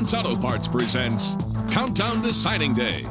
Lawrence Auto Parts presents Countdown to Signing Day.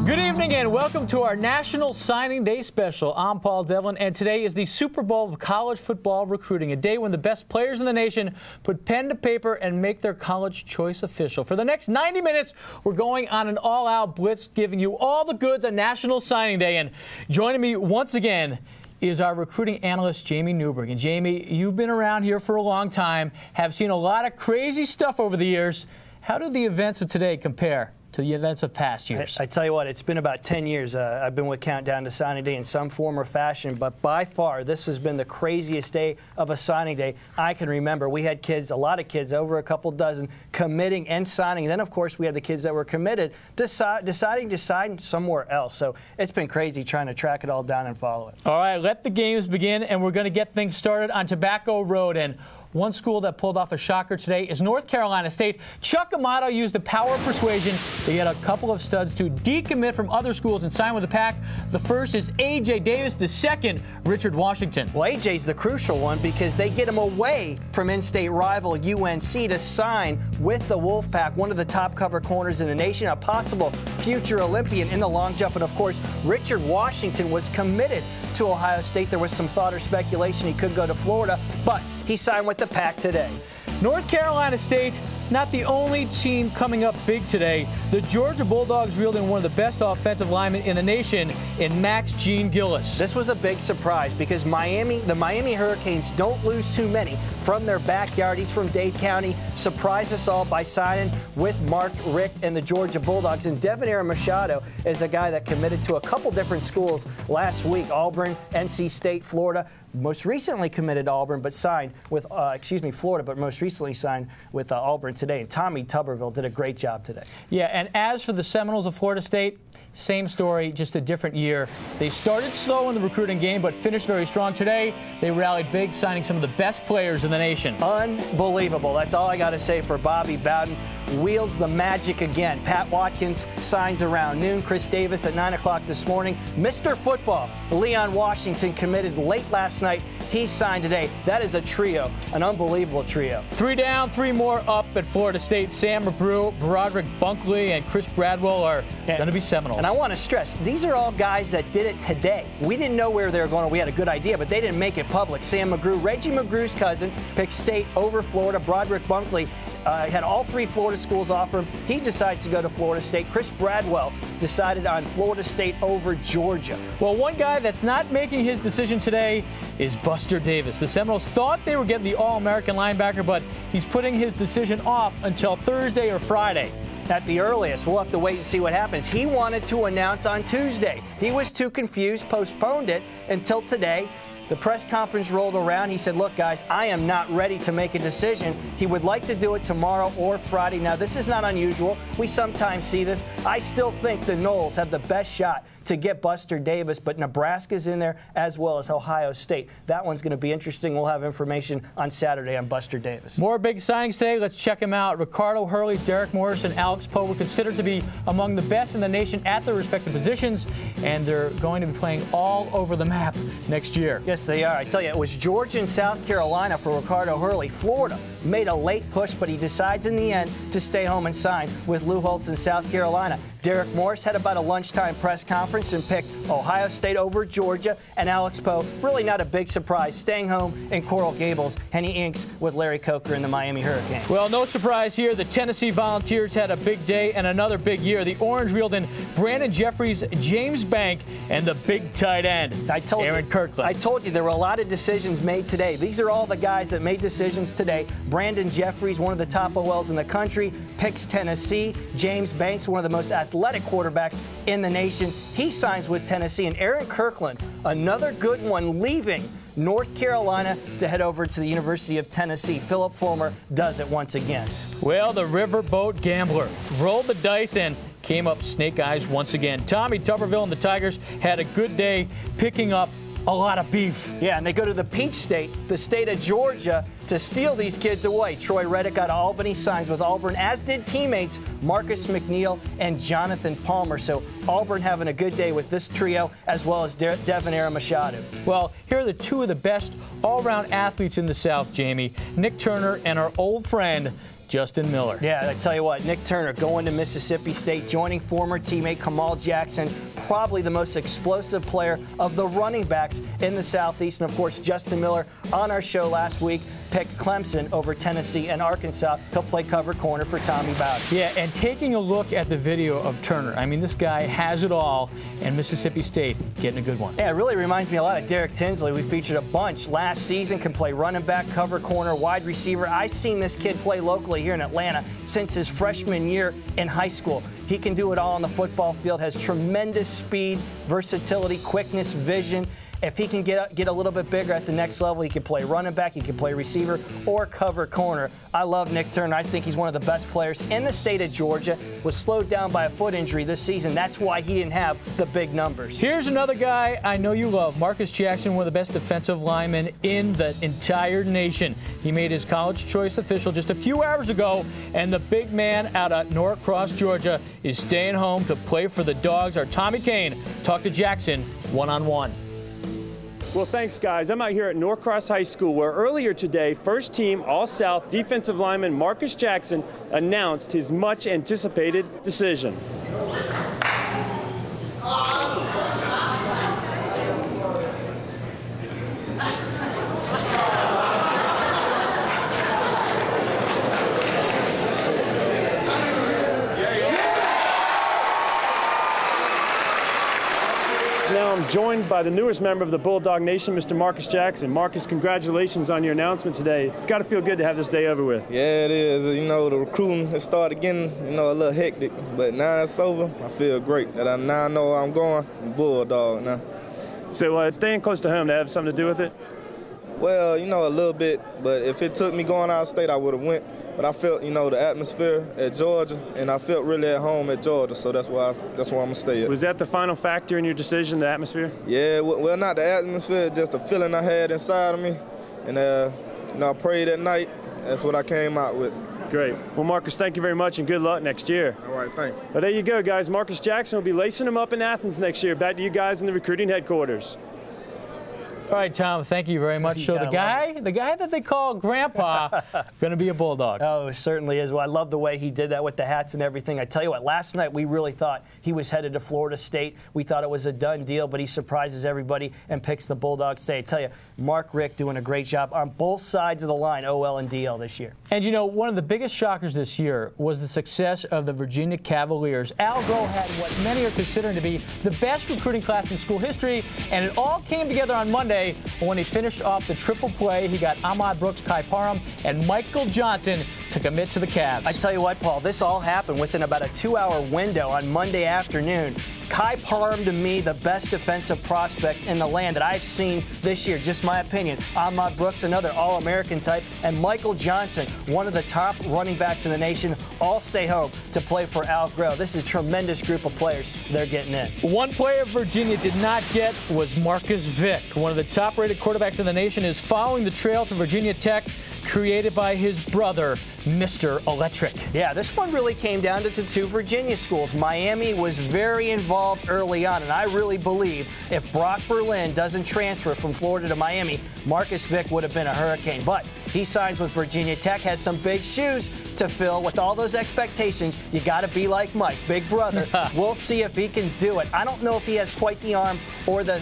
Good evening and welcome to our National Signing Day special. I'm Paul Devlin, and today is the Super Bowl of college football recruiting, a day when the best players in the nation put pen to paper and make their college choice official. For the next 90 minutes, we're going on an all-out blitz, giving you all the goods on National Signing Day. And joining me once again is our recruiting analyst, Jamie Newberg. And Jamie, you've been around here for a long time, have seen a lot of crazy stuff over the years. How do the events of today compare to the events of past years? I tell you what, it's been about 10 years. I've been with Countdown to Signing Day in some form or fashion, but by far, this has been the craziest day of a signing day I can remember. We had kids, a lot of kids, over a couple dozen, committing and signing. Then, of course, we had the kids that were committed, deciding to sign somewhere else. So it's been crazy trying to track it all down and follow it. All right, let the games begin, and we're going to get things started on Tobacco Road. And one school that pulled off a shocker today is North Carolina State. Chuck Amato used the power of persuasion to get a couple of studs to decommit from other schools and sign with the Pack. The first is A.J. Davis, the second, Richard Washington. Well, A.J.'s the crucial one because they get him away from in-state rival UNC to sign with the Wolfpack, one of the top cover corners in the nation, a possible future Olympian in the long jump. And, of course, Richard Washington was committed to Ohio State. There was some thought or speculation he could go to Florida, but he signed with the Pack today. North Carolina State, not the only team coming up big today. The Georgia Bulldogs reeled in one of the best offensive linemen in the nation in Max Gene Gillis. This was a big surprise because the Miami Hurricanes don't lose too many from their backyard. He's from Dade County. Surprised us all by signing with Mark Richt and the Georgia Bulldogs. And Devonair Machado is a guy that committed to a couple different schools last week: Auburn, NC State, Florida. Most recently committed to Auburn, but signed with, Florida, but most recently signed with Auburn today. And Tommy Tuberville did a great job today. Yeah, and as for the Seminoles of Florida State, same story, just a different year. They started slow in the recruiting game, but finished very strong today. They rallied big, signing some of the best players in the nation. Unbelievable. That's all I got to say for Bobby Bowden. Wields the magic again. Pat Watkins signs around noon. Chris Davis at 9 o'clock this morning. Mr. Football, Leon Washington, committed late last night. He signed today. That is a trio, an unbelievable trio. 3 down, 3 more up at Florida State. Sam McGrew, Broderick Bunkley, and Chris Bradwell are going to be Seminoles. And I want to stress, these are all guys that did it today. We didn't know where they were going. We had a good idea, but they didn't make it public. Sam McGrew, Reggie McGrew's cousin, picked State over Florida. Broderick Bunkley had all 3 Florida schools offer him. He decides to go to Florida State. Chris Bradwell decided on Florida State over Georgia. Well, one guy that's not making his decision today is Buster Davis. The Seminoles thought they were getting the All-American linebacker, but he's putting his decision off until Thursday or Friday. At the earliest. We'll have to wait and see what happens. He wanted to announce on Tuesday. He was too confused, postponed it until today. The press conference rolled around. He said, look, guys, I am not ready to make a decision. He would like to do it tomorrow or Friday. Now, this is not unusual. We sometimes see this. I still think the Noles have the best shot to get Buster Davis, but Nebraska's in there as well as Ohio State. That one's going to be interesting. We'll have information on Saturday on Buster Davis. More big signings today. Let's check them out. Ricardo Hurley, Derek Morris, and Alex Poe were considered to be among the best in the nation at their respective positions, and they're going to be playing all over the map next year. Yes, they are. I tell you, it was Georgia and South Carolina for Ricardo Hurley. Florida made a late push, but he decides in the end to stay home and sign with Lou Holtz in South Carolina. Derek Morris had about a lunchtime press conference and picked Ohio State over Georgia, and Alex Poe, really not a big surprise, staying home in Coral Gables, and he inks with Larry Coker in the Miami Hurricanes. Well, no surprise here. The Tennessee Volunteers had a big day and another big year. The Orange reeled in Brandon Jeffries, James Bank, and the big tight end, Aaron Kirkland. I told you there were a lot of decisions made today. These are all the guys that made decisions today. Brandon Jeffries, one of the top OLs in the country, picks Tennessee. James Banks, one of the most athletic quarterbacks in the nation, he signs with Tennessee. And Aaron Kirkland, another good one, leaving North Carolina to head over to the University of Tennessee. Philip Fulmer does it once again. Well, the Riverboat Gambler rolled the dice and came up snake eyes once again. Tommy Tuberville and the Tigers had a good day picking up a lot of beef. Yeah, and they go to the Peach State, the state of Georgia, to steal these kids away. Troy Reddick out of Albany signs with Auburn, as did teammates Marcus McNeil and Jonathan Palmer. So Auburn having a good day with this trio, as well as Devonair Machado. Well, here are the 2 of the best all-around athletes in the South, Jamie. Nick Turner and our old friend, Justin Miller. Yeah, I tell you what, Nick Turner going to Mississippi State, joining former teammate Kamal Jackson, probably the most explosive player of the running backs in the Southeast. And, of course, Justin Miller on our show last week picked Clemson over Tennessee and Arkansas. He'll play cover corner for Tommy Bowden. Yeah, and taking a look at the video of Turner, I mean, this guy has it all, and Mississippi State getting a good one. Yeah, it really reminds me a lot of Derek Tinsley. We featured a bunch last season, can play running back, cover corner, wide receiver. I've seen this kid play locally here in Atlanta since his freshman year in high school. He can do it all on the football field, has tremendous speed, versatility, quickness, vision. If he can get a little bit bigger at the next level, he can play running back, he can play receiver, or cover corner. I love Nick Turner. I think he's one of the best players in the state of Georgia. Was slowed down by a foot injury this season. That's why he didn't have the big numbers. Here's another guy I know you love, Marcus Jackson, one of the best defensive linemen in the entire nation. He made his college choice official just a few hours ago, and the big man out of Norcross, Georgia, is staying home to play for the Dogs. Our Tommy Kane talked to Jackson one-on-one. Well, thanks, guys. I'm out here at Norcross High School, where earlier today, first-team All-South defensive lineman Marcus Jackson announced his much-anticipated decision. Now I'm joined by the newest member of the Bulldog Nation, Mr. Marcus Jackson. Marcus, congratulations on your announcement today. It's got to feel good to have this day over with. Yeah, it is. You know, the recruiting has started getting, a little hectic, but now it's over. I feel great that I now know where I'm going. I'm Bulldog now. So staying close to home, to have something to do with it? Well, a little bit, but if it took me going out of state, I would have went. But I felt, the atmosphere at Georgia, and I felt really at home at Georgia, so that's why I'm going to stay at. Was that the final factor in your decision, the atmosphere? Yeah, well, not the atmosphere, just the feeling I had inside of me. And, I prayed at night. That's what I came out with. Great. Well, Marcus, thank you very much, and good luck next year. All right, thanks. Well, there you go, guys. Marcus Jackson will be lacing them up in Athens next year. Back to you guys in the recruiting headquarters. All right, Tom, thank you very much. So the guy that they call Grandpa, going to be a Bulldog. Oh, it certainly is. Well, I love the way he did that with the hats and everything. I tell you what, last night we really thought he was headed to Florida State. We thought it was a done deal, but he surprises everybody and picks the Bulldog State. I tell you, Mark Richt doing a great job on both sides of the line, OL and DL this year. And, one of the biggest shockers this year was the success of the Virginia Cavaliers. Al Groh had what many are considering to be the best recruiting class in school history, and it all came together on Monday when he finished off the triple play. He got Ahmad Brooks, Kai Parham, and Michael Johnson to commit to the Cavs. I tell you what, Paul, this all happened within about a 2-hour window on Monday afternoon. Kai Parham, to me, the best defensive prospect in the land that I've seen this year, just my opinion. Ahmad Brooks, another All-American type, and Michael Johnson, one of the top running backs in the nation, all stay home to play for Al Groh. This is a tremendous group of players they're getting in. One player Virginia did not get was Marcus Vick. One of the top-rated quarterbacks in the nation is following the trail to Virginia Tech, created by his brother, Mr. Electric. Yeah, this one really came down to the two Virginia schools. Miami was very involved early on, and I really believe if Brock Berlin doesn't transfer from Florida to Miami, Marcus Vick would have been a hurricane. But he signs with Virginia Tech, has some big shoes to fill. With all those expectations, you got to be like Mike, big brother. We'll see if he can do it. I don't know if he has quite the arm or the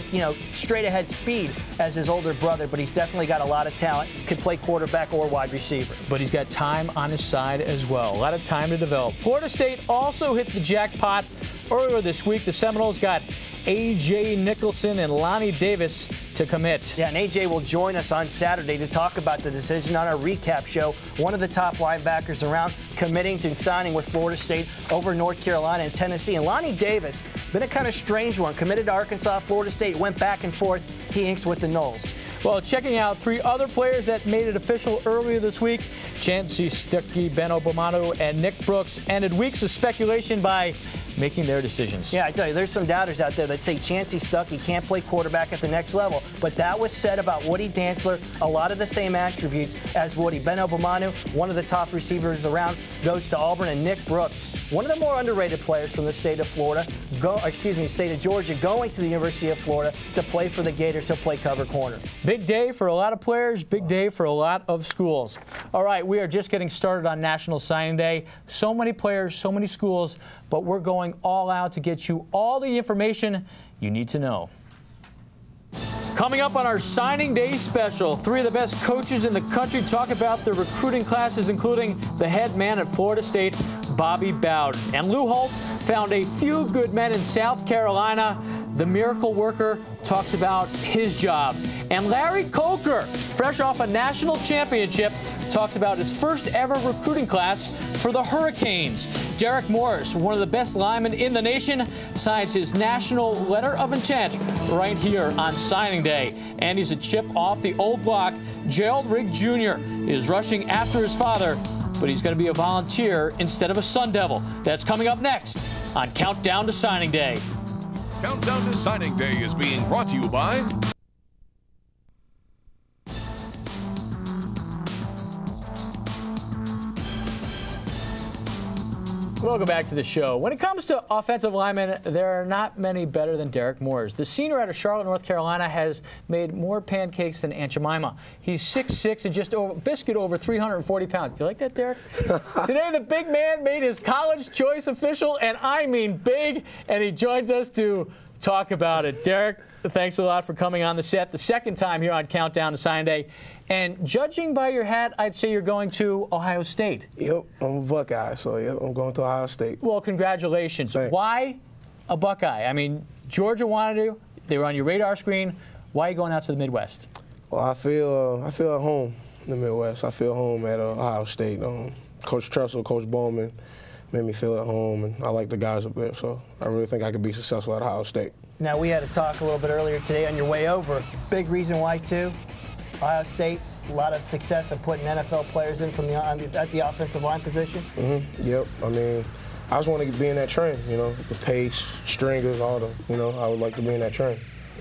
straight-ahead speed as his older brother, but he's definitely got a lot of talent. Could play quarterback or wide receiver. But he's got time on his side as well. A lot of time to develop. Florida State also hit the jackpot earlier this week. The Seminoles got A.J. Nicholson and Lonnie Davis to commit. Yeah, and A.J. will join us on Saturday to talk about the decision on our recap show. One of the top linebackers around committing to signing with Florida State over North Carolina and Tennessee. And Lonnie Davis, been a kind of strange one. Committed to Arkansas, Florida State, went back and forth. He inks with the Noles. Well, checking out three other players that made it official earlier this week, Chancey Stuckey, Ben Obomanu, and Nick Brooks, ended weeks of speculation by making their decisions. Yeah, I tell you, there's some doubters out there that say Chancey's stuck. He can't play quarterback at the next level. But that was said about Woody Dantzler. A lot of the same attributes as Woody. Ben Obomanu, one of the top receivers around, goes to Auburn. And Nick Brooks, one of the more underrated players from the state of state of Georgia, going to the University of Florida to play for the Gators. He'll play cover corner. Big day for a lot of players, big day for a lot of schools. All right, we are just getting started on National Signing Day. So many players, so many schools, but we're going all out to get you all the information you need to know. Coming up on our Signing Day special, 3 of the best coaches in the country talk about their recruiting classes, including the head man at Florida State, Bobby Bowden. And Lou Holtz found a few good men in South Carolina. The miracle worker talks about his job. And Larry Coker, fresh off a national championship, talks about his first ever recruiting class for the Hurricanes. Derek Morris, one of the best linemen in the nation, signs his national letter of intent right here on Signing Day. And he's a chip off the old block. Gerald Rigg Jr. is rushing after his father, but he's going to be a volunteer instead of a Sun Devil. That's coming up next on Countdown to Signing Day. Countdown to Signing Day is being brought to you by Welcome back to the show. When it comes to offensive linemen, there are not many better than Derek Morris. The senior out of Charlotte, North Carolina, has made more pancakes than Aunt Jemima. He's 6'6" and just over 340 pounds. You like that, Derek? Today, the big man made his college choice official, and I mean big, and he joins us to talk about it. Derek, thanks a lot for coming on the set the second time here on Countdown to Signing Day. And judging by your hat, I'd say you're going to Ohio State. Yep, I'm a Buckeye, so yep, I'm going to Ohio State. Well, congratulations. Thanks. Why a Buckeye? I mean, Georgia wanted to. They were on your radar screen. Why are you going out to the Midwest? Well, I feel at home in the Midwest. I feel home at Ohio State. Coach Tressel, Coach Bowman made me feel at home, and I like the guys up there, so I really think I could be successful at Ohio State. Now, we had a talk a little bit earlier today on your way over. Big reason why, too. Ohio State, a lot of success of putting NFL players in from at the offensive line position. Yep. I mean, I just want to be in that train, you know, the pace, stringers, all the, you know, I would like to be in that train.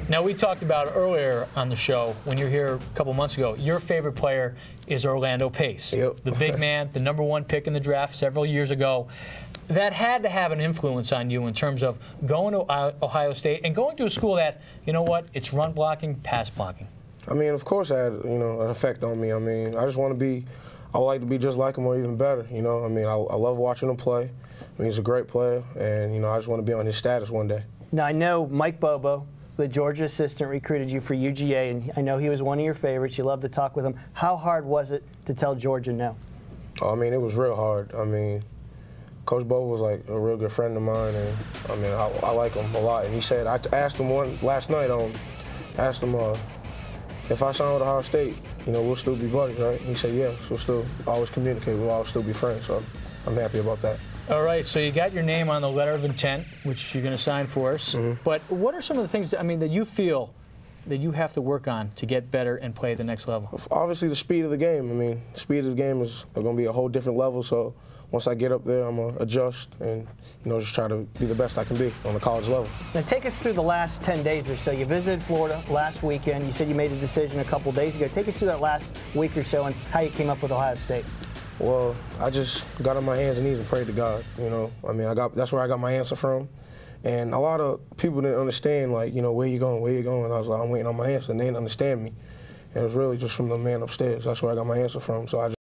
Now, we talked about earlier on the show, when you were here a couple months ago, your favorite player is Orlando Pace. Yep. The big man, the #1 pick in the draft several years ago. That had to have an influence on you in terms of going to Ohio State and going to a school that, you know what, it's run blocking, pass blocking. I mean, of course, it had, you know, an effect on me. I mean, I just want to be, I would like to be just like him or even better, you know. I mean, I love watching him play. I mean, he's a great player, and, you know, I just want to be on his status one day. Now, I know Mike Bobo, the Georgia assistant, recruited you for UGA, and I know he was one of your favorites. You love to talk with him. How hard was it to tell Georgia no? Oh, I mean, it was real hard. I mean, Coach Bobo was like a real good friend of mine, and I mean, I like him a lot. And he said, I asked him last night, asked him, if I sign with Ohio State, you know, we'll still be buddies, right? He said, yeah, we'll still always communicate. We'll always still be friends. So I'm happy about that. All right, so you got your name on the letter of intent, which you're going to sign for us. But what are some of the things, I mean, that you feel that you have to work on to get better and play at the next level? Obviously, the speed of the game. I mean, the speed of the game is going to be a whole different level. So once I get up there, I'm going to adjust and, you know, just try to be the best I can be on the college level. Now, take us through the last 10 days or so. You visited Florida last weekend. You said you made a decision a couple days ago. Take us through that last week or so and how you came up with Ohio State. Well, I just got on my hands and knees and prayed to God, you know. I mean, that's where I got my answer from. And a lot of people didn't understand, like, you know, where you going, where you going. I was like, I'm waiting on my answer, and they didn't understand me. And it was really just from the man upstairs. That's where I got my answer from. So I just